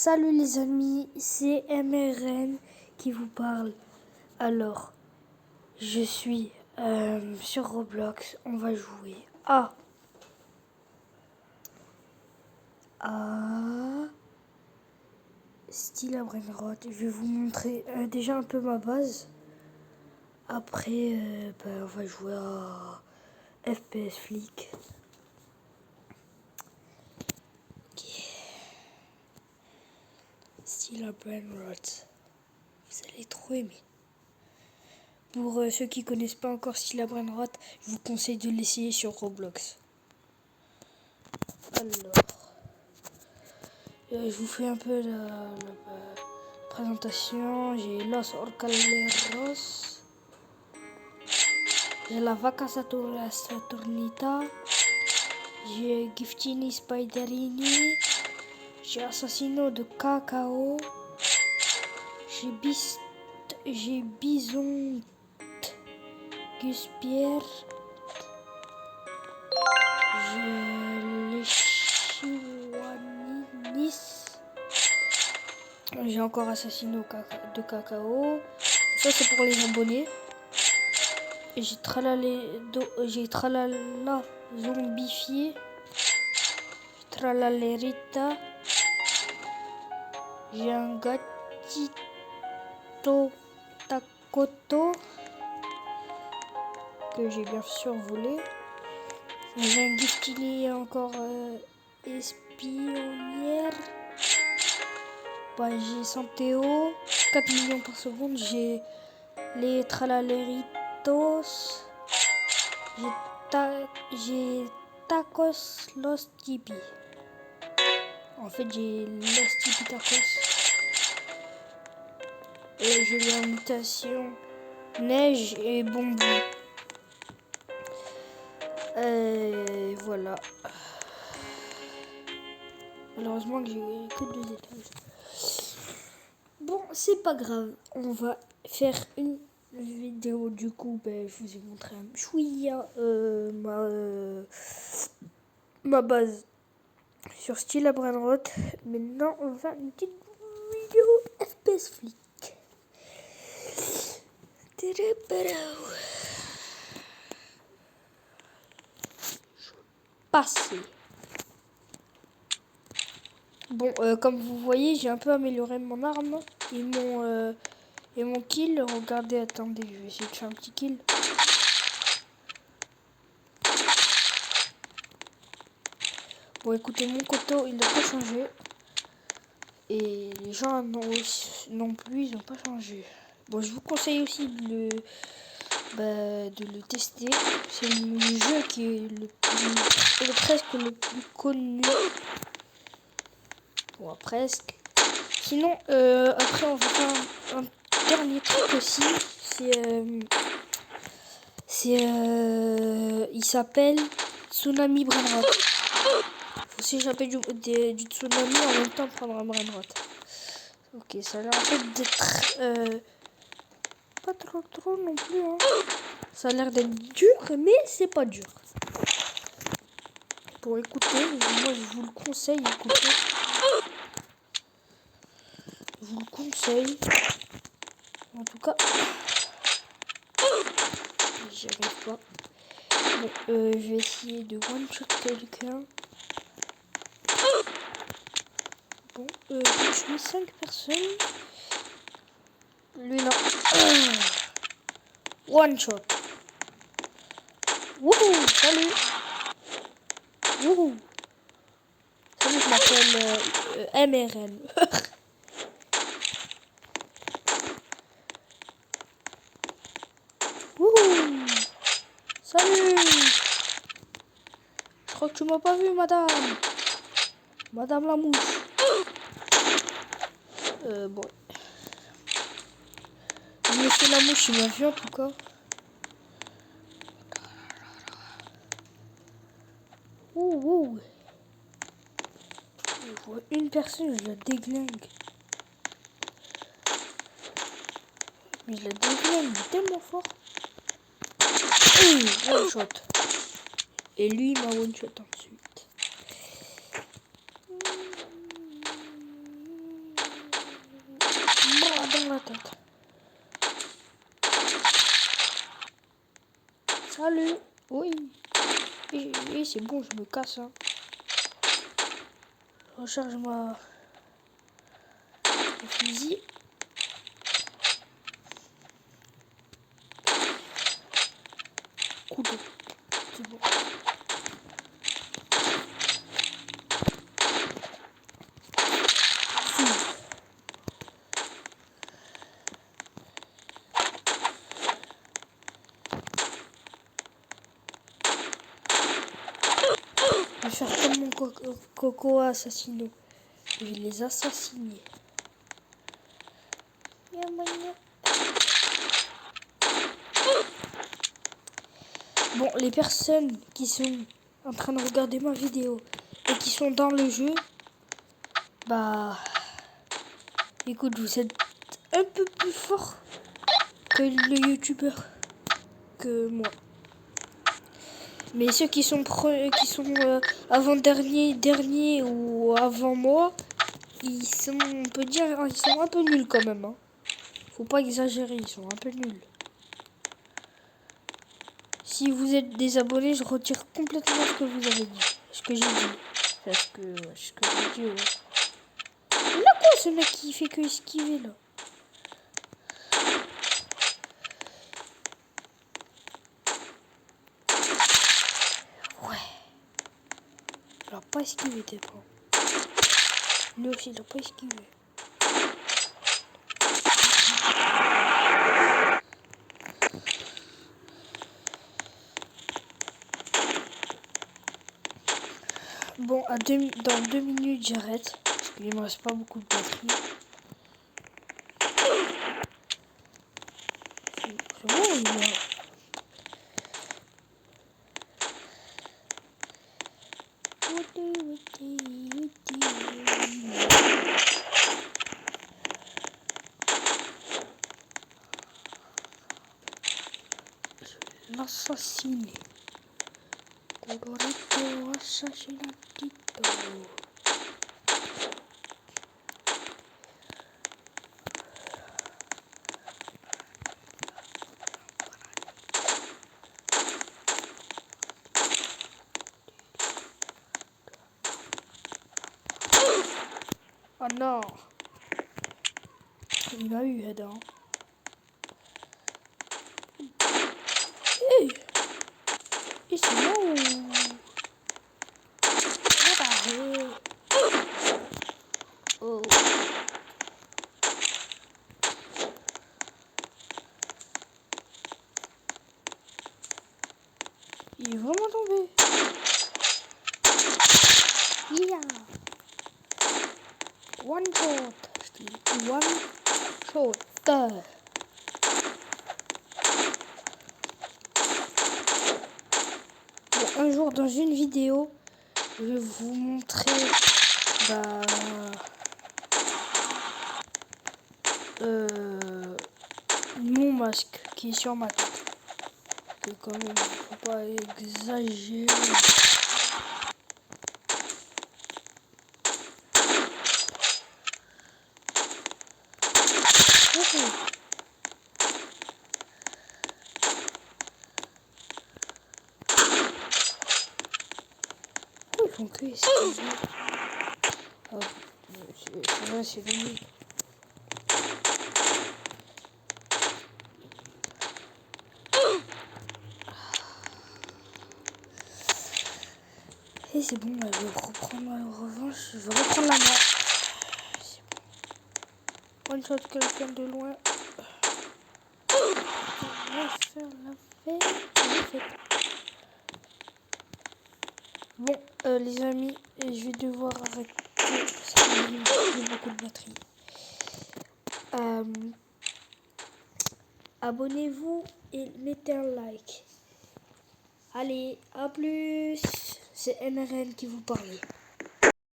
Salut les amis, c'est MRN qui vous parle. Alors, je suis sur Roblox, on va jouer à Style à Brainrot. Je vais vous montrer déjà un peu ma base. Après, on va jouer à FPS Flick. Style à Brainrot. Vous allez trop aimer. Pour ceux qui connaissent pas encore Style à Brainrot, je vous conseille de l'essayer sur Roblox. Alors, je vous fais un peu la présentation. J'ai Los Orcaleros, j'ai la Vaca Saturnita, j'ai Giftini Spiderini, j'ai Assassino de Cacao, j'ai Bison Guspierre, j'ai les Chihuaninis, j'ai encore Assassino de Cacao. Ça c'est pour les abonnés. J'ai Tralala Zombifié, Tralalerita, j'ai un Gatito Takoto que j'ai bien survolé. J'ai un Giftini encore espionnière. J'ai Santéo, 4 millions par seconde. J'ai les Tralaleritos. J'ai Tacos Los Tipi. En fait, j'ai Los Tipi Tacos. Et j'ai les mutations neige et bonbon. Voilà. Malheureusement que j'ai que 2 étages. Bon, c'est pas grave. On va faire une vidéo. Du coup, je vous ai montré un chouïa ma base sur Style à Brainrot. Maintenant, on va faire une petite vidéo FPS Flick. Passé. Bon, comme vous voyez, j'ai un peu amélioré mon arme et mon kill. Regardez, attendez, je vais essayer de faire un petit kill. Bon, écoutez, mon couteau, il n'a pas changé. Et les gens non plus, ils n'ont pas changé. Bon, je vous conseille aussi de le tester. C'est le jeu qui est presque le plus connu. Bon, presque. Sinon, après, on va faire un dernier truc aussi. Il s'appelle Tsunami Brainrot. Faut s'échapper du tsunami en même temps prendre un Brainrot. Ok, ça a l'air en fait d'être pas trop non plus. Hein. Ça a l'air d'être dur, mais c'est pas dur. Pour écouter, moi je vous le conseille, écoutez. Je vous le conseille. En tout cas, j'y arrive pas. Bon, je vais essayer de one-shot quelqu'un. Bon, j'ai tué 5 personnes. Lui, non. One-shot. Wouhou, salut. Wouhou. Salut, je m'appelle MRN. Wouhou. Salut. Je crois que tu m'as pas vu, madame. Madame la mouche. Bon. Monsieur la mouche, il m'a vu en tout cas. Ouh. Je vois une personne, je la déglingue. Mais je la déglingue, il est tellement fort. One shot. Et lui, il m'a one shot ensuite. dans la tête. Salut. Oui. Et c'est bon, je me casse. Hein. Je recharge mon fusil. Couteau. C'est bon. Je vais faire comme mon coco assassino. Je vais les assassiner. Bon, les personnes qui sont en train de regarder ma vidéo et qui sont dans le jeu, bah, écoute, vous êtes un peu plus fort que le youtubeur que moi. Mais ceux qui sont avant-dernier ou avant moi, ils sont, on peut dire, ils sont un peu nuls quand même. Hein. Faut pas exagérer, ils sont un peu nuls. Si vous êtes désabonné, je retire complètement ce que vous avez dit. Ce que j'ai dit. Enfin, ce que j'ai dit, ouais. Il a quoi ce mec qui fait que esquiver là? Ouais. Il a pas esquivé tes points. Lui aussi, il a pas esquivé. Bon, dans 2 minutes, j'arrête. Parce qu'il me reste pas beaucoup de batterie. C'est bon, il est... L'assassiné. Colorito assassinatito. Oh non. Il m'a eu, Adam. Hey. Et c'est bon. Oh. Il est vraiment tombé. Yeah. One shot. Je dis one shot. Bon, un jour dans une vidéo, je vais vous montrer mon masque qui est sur ma tête. Que quand même, faut pas exagérer. Ils font que esquiver. Oh, c'est vrai, c'est lui. Et c'est bon, là, je vais reprendre ma revanche. Je vais reprendre la main. C'est bon. One shot quelqu'un de loin. On va faire la fête. Bon, les amis, je vais devoir arrêter parce qu'il y a beaucoup de batterie. Abonnez-vous et mettez un like. Allez, à plus. C'est MRN qui vous parlait.